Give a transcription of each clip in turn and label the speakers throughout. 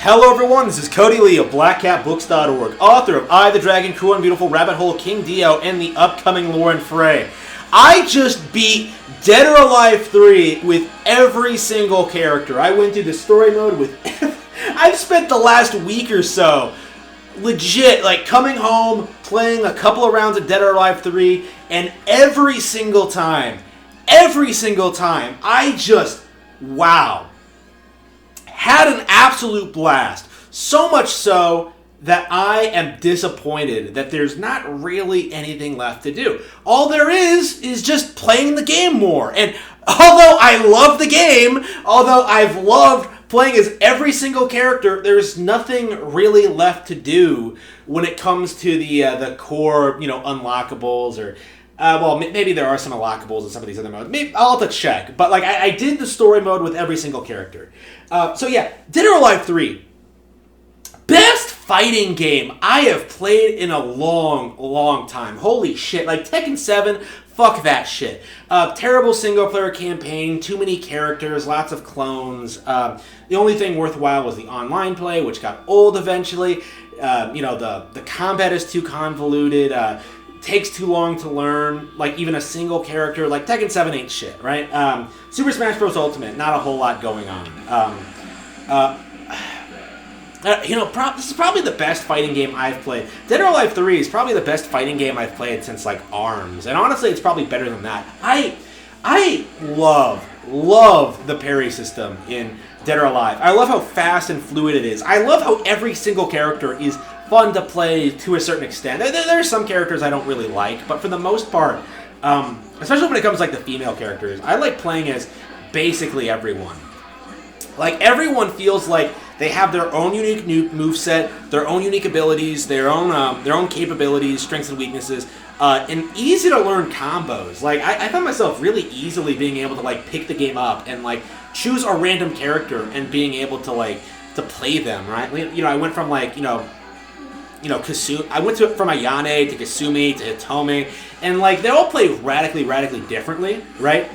Speaker 1: Hello everyone, this is Cody Lee of BlackCatBooks.org, author of I, the Dragon, Cruel and Beautiful, Rabbit Hole, King Dio, and the upcoming Lauren Frey. I just beat Dead or Alive 3 with every single character. I went through the story mode with... I've spent the last week or so legit, like, coming home, playing a couple of rounds of Dead or Alive 3, and every single time, I just, wow, had an absolute blast. So much so that I am disappointed that there's not really anything left to do. All there is just playing the game more. And although I love the game, although I've loved playing as every single character, there's nothing really left to do when it comes to the core, unlockables or... maybe there are some unlockables in some of these other modes. Maybe I'll have to check. But, I did the story mode with every single character. Dead or Alive 3. Best fighting game I have played in a long, long time. Holy shit. Like, Tekken 7, fuck that shit. Terrible single-player campaign, too many characters, lots of clones. The only thing worthwhile was the online play, which got old eventually. The combat is too convoluted. Takes too long to learn, like, even a single character. Like, Tekken 7 ain't shit, right? Super Smash Bros. Ultimate, not a whole lot going on. This is probably the best fighting game I've played. Dead or Alive 3 is probably the best fighting game I've played since, like, ARMS. And honestly, it's probably better than that. I love the parry system in Dead or Alive. I love how fast and fluid it is. I love how every single character is fun to play to a certain extent. There are some characters I don't really like, but for the most part, especially when it comes to, like, the female characters, I like playing as basically everyone. Like, everyone feels like they have their own unique moveset, their own unique abilities, their own capabilities, strengths and weaknesses, and easy to learn combos. Like, I found myself really easily being able to, like, pick the game up and, like, choose a random character and being able to, like, to play them, right? I went from, like, Kasumi. I went from Ayane to Kasumi to Hitomi, and, like, they all play radically differently, right?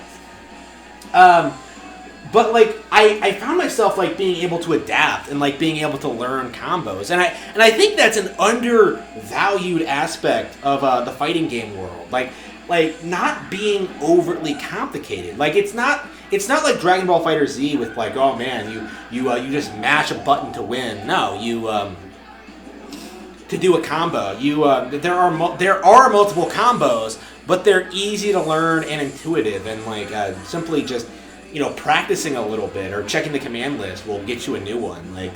Speaker 1: But, like, I found myself, like, being able to adapt and, like, being able to learn combos. And I think that's an undervalued aspect of the fighting game world. Like not being overtly complicated. Like, it's not like Dragon Ball FighterZ with, like, oh man, you just mash a button to win. No, to do a combo, there are multiple combos, but they're easy to learn and intuitive, and, like, simply just practicing a little bit or checking the command list will get you a new one. Like,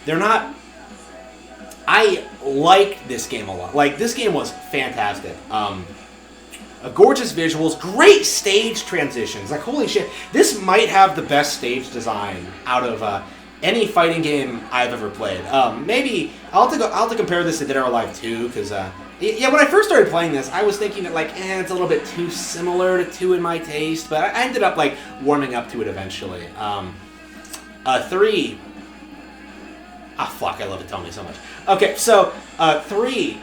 Speaker 1: they're not... I like this game a lot. Like, this game was fantastic. Gorgeous visuals, great stage transitions. Like, holy shit, this might have the best stage design out of any fighting game I've ever played. Maybe I'll have to compare this to Dead or Alive 2, because when I first started playing this, I was thinking that, like, it's a little bit too similar to 2 in my taste, but I ended up, like, warming up to it eventually. 3... I love Hitomi so much. Okay, so, 3...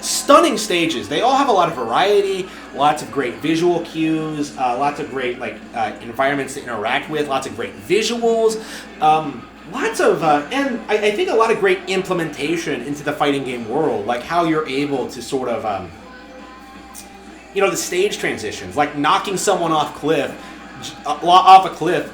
Speaker 1: stunning stages. They all have a lot of variety, lots of great visual cues, lots of great, like, environments to interact with, lots of great visuals, lots of, and I think a lot of great implementation into the fighting game world, like how you're able to sort of, the stage transitions, like knocking someone off a cliff,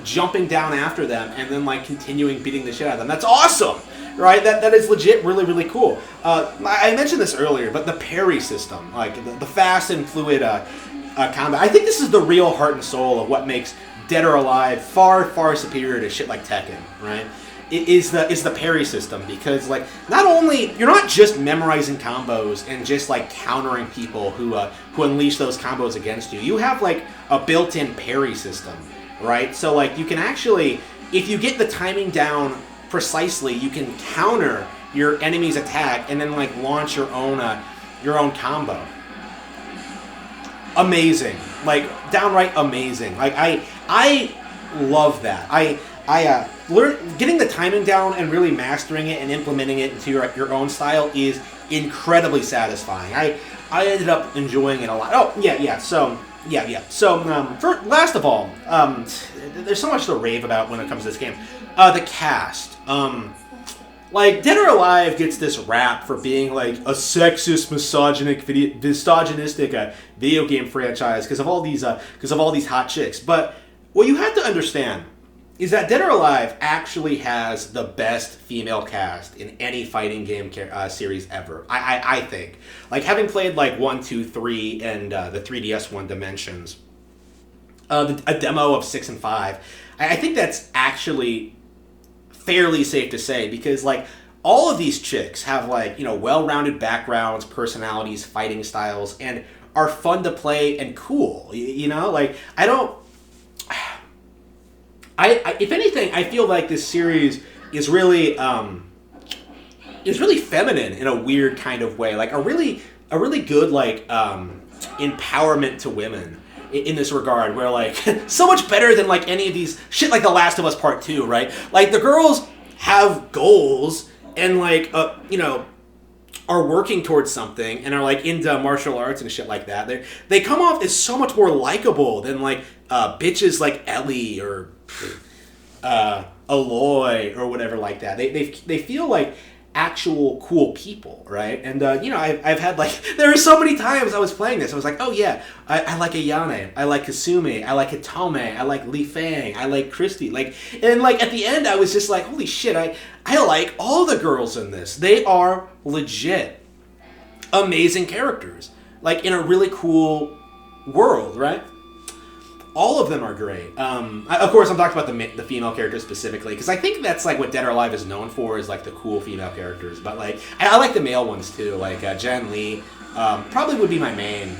Speaker 1: jumping down after them, and then, like, continuing beating the shit out of them. That's awesome! Right? That is legit really, really cool. I mentioned this earlier, but the parry system, like the fast and fluid combat, I think this is the real heart and soul of what makes Dead or Alive far, far superior to shit like Tekken, right? It is the parry system, because, like, not only, you're not just memorizing combos and just, like, countering people who unleash those combos against you. You have, like, a built-in parry system, right? So, like, you can actually, if you get the timing down precisely, you can counter your enemy's attack and then, like, launch your own combo. Amazing, like, downright amazing. Like, I love that. Getting the timing down and really mastering it and implementing it into your own style is incredibly satisfying. I ended up enjoying it a lot. Oh yeah. So last of all, there's so much to rave about when it comes to this game. The cast. Like, Dead or Alive gets this rap for being, like, a sexist, misogynistic video game franchise because of all these hot chicks. But what you have to understand is that Dead or Alive actually has the best female cast in any fighting game series ever. I think. Like, having played, like, 1, 2, 3, and the 3DS one Dimensions, a demo of 6 and 5, I think that's actually fairly safe to say, because like all of these chicks have like, you know, well-rounded backgrounds, personalities, fighting styles, and are fun to play and cool. You know, like I if anything, I feel like this series is really feminine in a weird kind of way, like a really good like empowerment to women in this regard, where like so much better than like any of these shit like The Last of Us Part 2, right? Like the girls have goals and like you know, are working towards something and are like into martial arts and shit like that. They come off as so much more likable than like bitches like Ellie or Aloy or whatever like that. They feel like actual cool people, right? And you know, I've had like, there were so many times I was playing this, I was like, oh yeah, I like Ayane, I like Kasumi, I like Hitome, I like Li Fang, I like Christy, like, and like at the end I was just like, holy shit, I like all the girls in this. They are legit amazing characters, like in a really cool world, right? All of them are great. Of course, I'm talking about the female characters specifically, because I think that's like what Dead or Alive is known for, is like the cool female characters. But like, I like the male ones too. Like Jen Li, probably would be my main.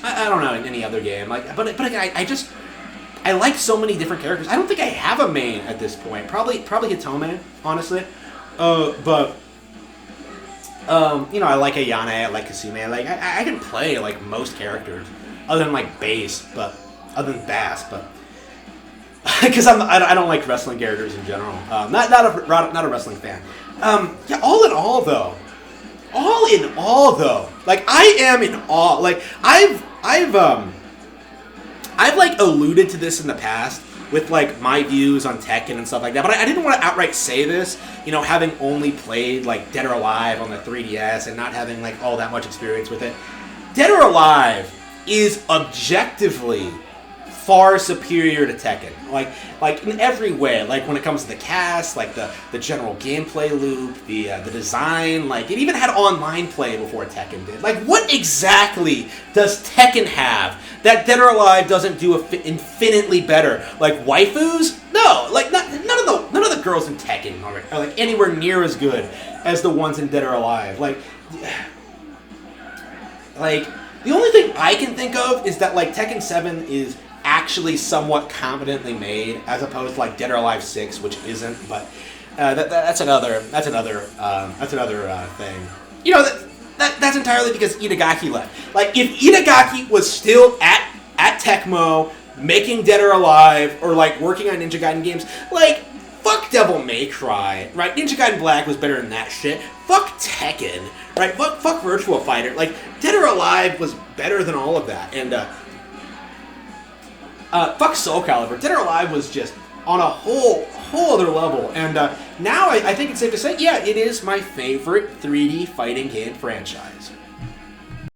Speaker 1: I don't know in any other game. Like, but again, I like so many different characters. I don't think I have a main at this point. Probably Hitome, honestly. But you know, I like Ayane, I like Kasumi. I can play like most characters, other than like Bass, but. Other than Bass, but because I don't like wrestling characters in general. Not a wrestling fan. Yeah. All in all, though, like I am in awe. Like I've like alluded to this in the past with like my views on Tekken and stuff like that, but I didn't want to outright say this. You know, having only played like Dead or Alive on the 3DS and not having like all that much experience with it, Dead or Alive is objectively far superior to Tekken, like in every way. Like when it comes to the cast, like the general gameplay loop, the design. Like it even had online play before Tekken did. Like what exactly does Tekken have that Dead or Alive doesn't do infinitely better? Like waifus? No, like none of the girls in Tekken are like anywhere near as good as the ones in Dead or Alive. Like the only thing I can think of is that like Tekken 7 is actually somewhat competently made, as opposed to like Dead or Alive 6, which isn't. But that's another thing. You know, that's entirely because Itagaki left. Like if Itagaki was still at Tecmo making Dead or Alive, or like working on Ninja Gaiden games, like fuck Devil May Cry, right? Ninja Gaiden Black was better than that shit. Fuck Tekken, right? Fuck Virtua Fighter. Like Dead or Alive was better than all of that, and fuck Soul Calibur. Dead or Alive was just on a whole other level. And now I think it's safe to say, yeah, it is my favorite 3D fighting game franchise.